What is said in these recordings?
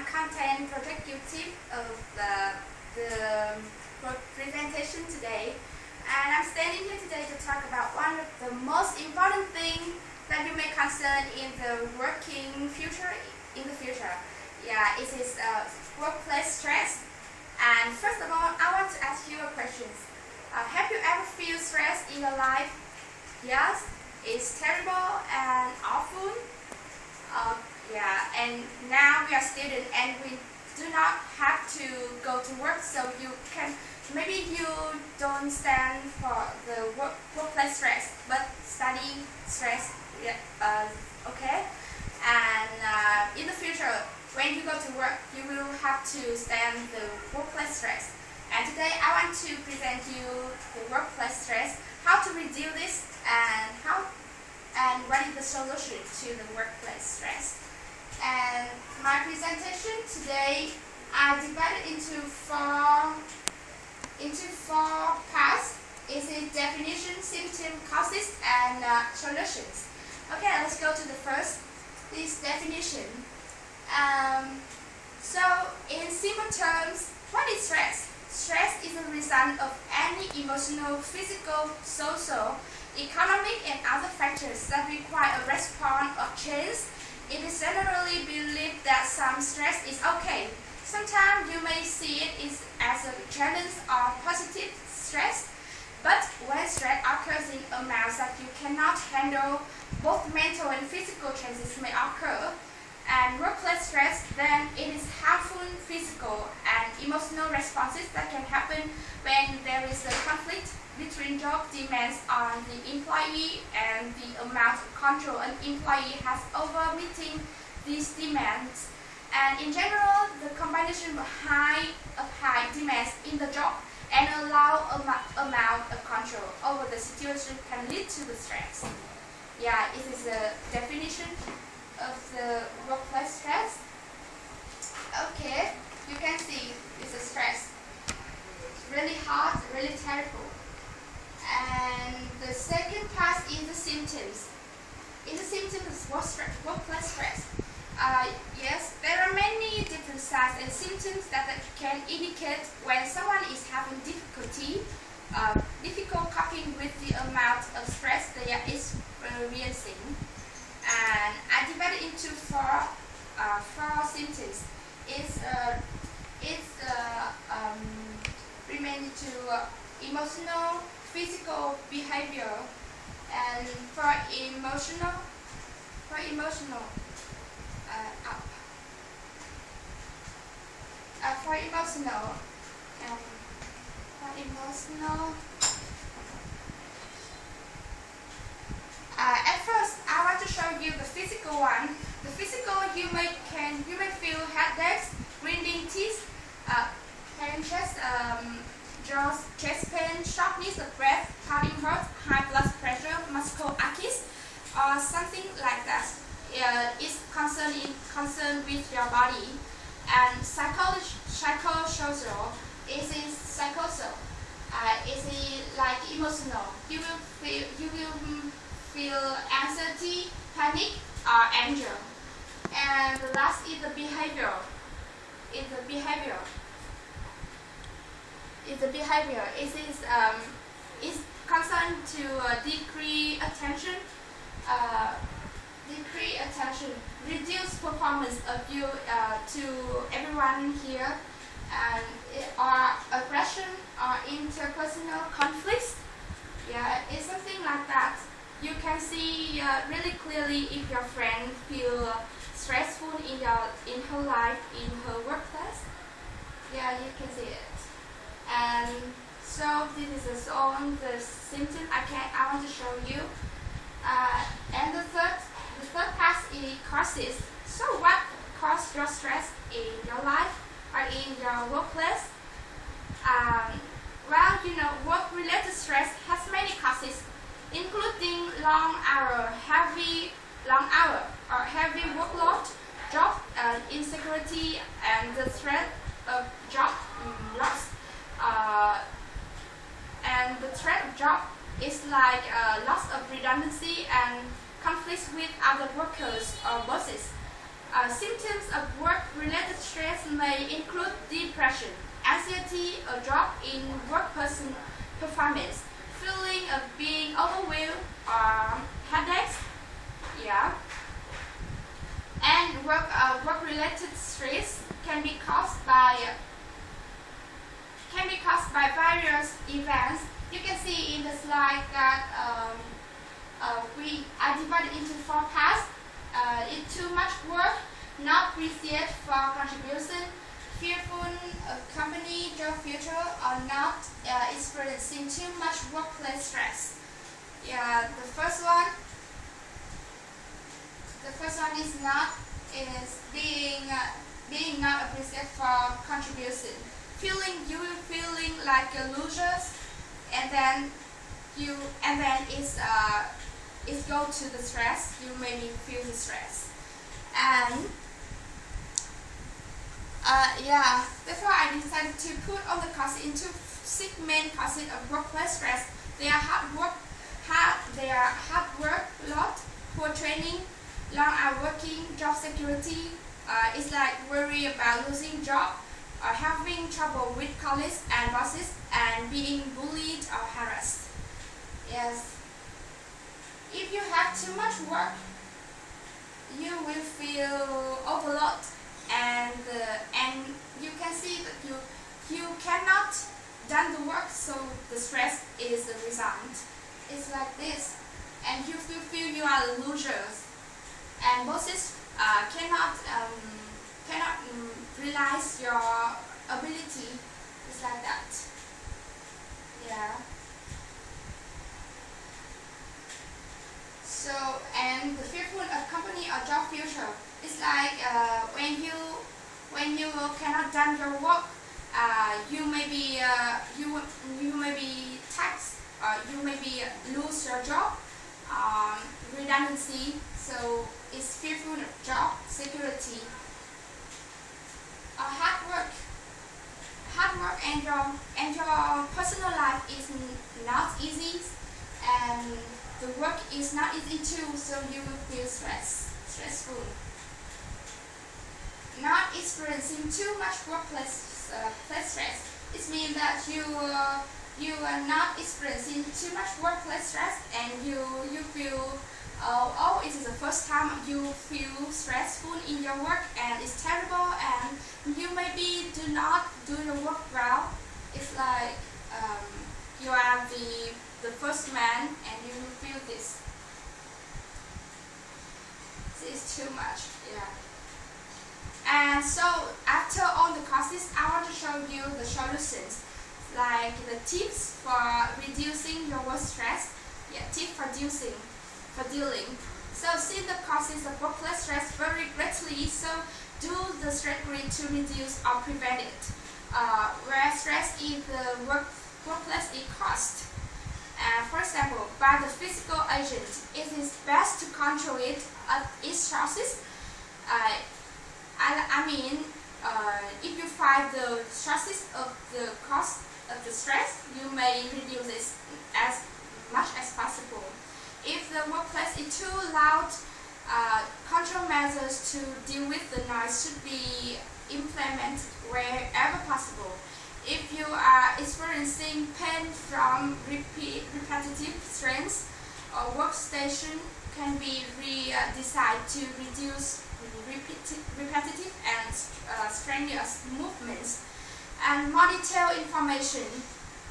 content executive of the presentation today, and I'm standing here today to talk about one of the most important things that you may concern in the working future. Yeah, it is workplace stress. And first of all, I want to ask you a question. Have you ever feel stress in your life? Yes, it's terrible and awful. Yeah, and now we are students and we do not have to go to work, so maybe you don't stand for the workplace stress, but study stress, okay? And in the future, when you go to work, you will have to stand the workplace stress. And today I want to present you the workplace stress, how to reduce this, and what is the solution to the workplace stress. And my presentation today, I divided into four parts. It's a definition, symptom, causes, and solutions. Okay, let's go to the first. This definition. So, in simple terms, what is stress? Stress is a result of any emotional, physical, social, economic, and other factors that require a response or change. It is generally believed that some stress is okay. Sometimes you may see it as a challenge or positive stress, but when stress occurs in amounts that you cannot handle, both mental and physical changes may occur. And workplace stress, then it is harmful physical and emotional responses that can happen when there is a conflict between job demands on the employee and the amount of control an employee has over meeting these demands. And in general, the combination of high demands in the job and a low amount of control over the situation can lead to the stress. Yeah, it is a definition of the workplace stress. Okay, you can see it's a stress. Really hard, really terrible. And the second part is the symptoms. In the symptoms of workplace stress, yes, there are many different signs and symptoms that can indicate when someone is having difficult coping with the amount of stress they are experiencing. And I divided into four symptoms. It's related to emotional, physical, behavior, and for emotional, at first, I want to show you the physical one. The physical, you may feel headaches, grinding teeth, pain chest, jaws, chest pain, shortness of breath, heart hurt, high blood pressure, muscle aches, or something like that. It's concerned with your body. And psychosocial is psychosocial. Is like emotional. You will feel anxiety, panic, or anger. And the last is the behavior. It is concerned to decrease attention, reduce performance of you to everyone here, and or aggression or interpersonal conflicts. Yeah, it's something like that. You can see really clearly if your friend feel stressful in her life, in her workplace. Yeah, you can see it. And so this is all the symptoms I want to show you. And the third part is causes. So what causes your stress in your life or in your workplace? Well, work-related stress has many causes, including heavy workload, job insecurity, and the threat of job loss. And the threat of job is like loss of redundancy and conflicts with other workers or bosses. Symptoms of work-related stress may include depression, anxiety, a drop in work performance, feeling of being overwhelmed, or headaches. Yeah. And work-related stress can be caused by various events. You can see in the slide that we are divided into 4 parts. Too much work, not appreciated for contribution, fearful of company, job future, or not experiencing too much workplace stress. Yeah, the first one is being not appreciated for contribution. You will feeling like a loser, and then it go to the stress. You maybe feel the stress, and therefore I decided to put all the causes into 6 main causes of workplace stress. They are hard work lot, poor training, long hour working, job security. It's like worry about losing job, or having trouble with colleagues and bosses, and being bullied or harassed. Yes. If you have too much work, you will feel overloaded, and you can see that you cannot done the work, so the stress is the result. It's like this, and you will feel you are losers, and bosses cannot realize your ability. It's like that. Yeah. So, and the fearful of company or job future. It's like when you cannot done your work, you may be taxed, or you may be lose your job, redundancy. So it's fearful of job security. Hard work and your personal life is not easy, and the work is not easy too, so you will feel stressful. Not experiencing too much workplace stress. It means that you are not experiencing too much workplace stress, and you feel it is the first time you feel stressful in your work, and it's terrible, and you maybe do not do your work well. It's like you are the first man, and you will feel this. This is too much, yeah. And so after all the causes, I want to show you the solutions, like the tips for reducing your work stress. Yeah, tips for dealing. So see the causes of workplace stress very greatly, so do the strategy to reduce or prevent it. Where stress is the workplace is caused. For example, by the physical agent, it is best to control it at its sources. If you find the sources of the cause of the stress, you may reduce it as much as possible. If the workplace is too loud, control measures to deal with the noise should be implemented wherever possible. If you are experiencing pain from repetitive strains, a workstation can be designed to reduce repetitive and strenuous movements. And more detailed information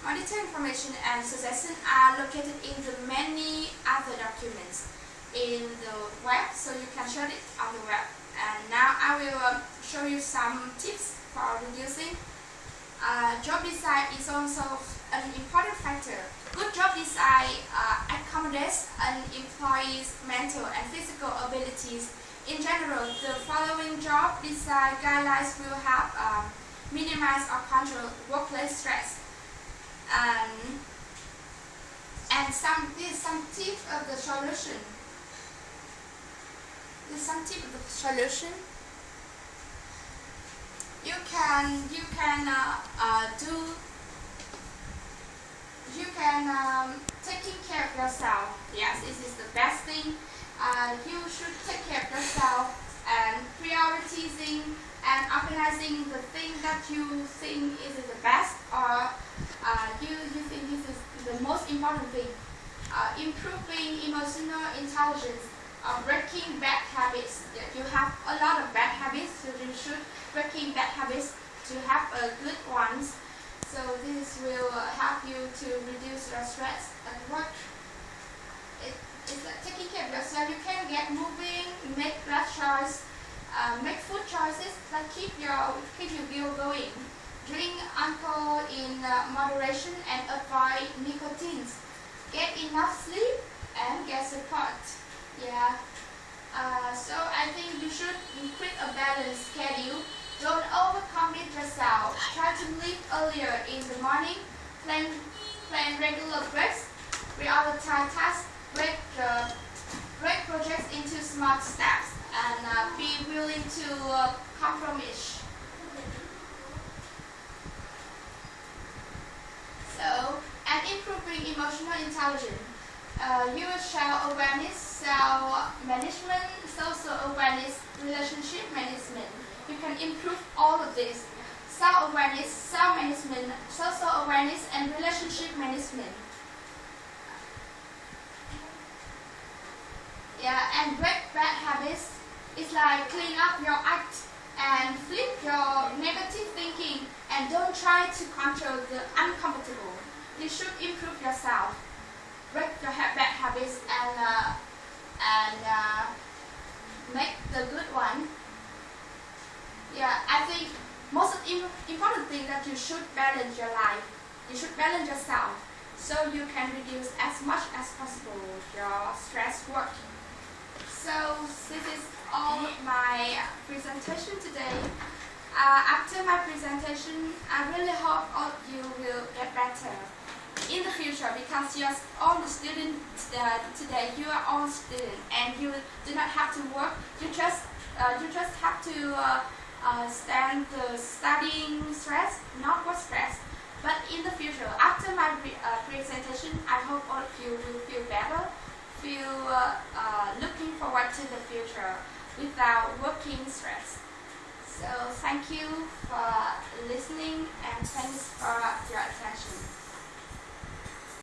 and suggestions are located in the many other documents in the web, so you can search it on the web. And now I will show you some tips for reducing. Job design is also an important factor. Good job design accommodates an employee's mental and physical abilities. In general, the following job design guidelines will help minimize or control workplace stress. And some tips of the solution. You can taking care of yourself. Yes, this is the best thing. You should take care of yourself and prioritizing and organizing the thing that you think is the best, or you think this is the most important thing. Improving emotional intelligence, breaking bad habits. You have a lot of bad habits, so you should breaking bad habits to have good ones. So this will help you to reduce your stress at work. It's taking care of yourself. You can get moving, make blood choice, make food choices that keep your will going. Drink alcohol in moderation and avoid nicotine. Get enough sleep and get support. Yeah. So I think you should create a balanced schedule. Don't overcommit yourself. Try to leave earlier in the morning. Plan regular breaks. Prioritize tasks. Break projects into smart steps, and be willing to compromise. So, and improving emotional intelligence. You will share awareness, self-management, social awareness, relationship management. You can improve all of this. Self-awareness, self-management, social awareness, and relationship management. Yeah, and break bad habits is like clean up your act and flip your negative thinking, and don't try to control the uncomfortable. You should improve yourself. Break your bad habits and make the good one. Yeah, I think most important thing that you should balance your life. You should balance yourself so you can reduce as much as possible your stress work. So this is all my presentation today. After my presentation, I really hope all of you will get better in the future, because you're all the students today. You are all students, and you do not have to work. You just have to stand the studying stress, not work stress. But in the future, after my presentation, I hope all of you will feel better. Feel looking forward to the future without working stress. So thank you for listening, and thanks for your attention.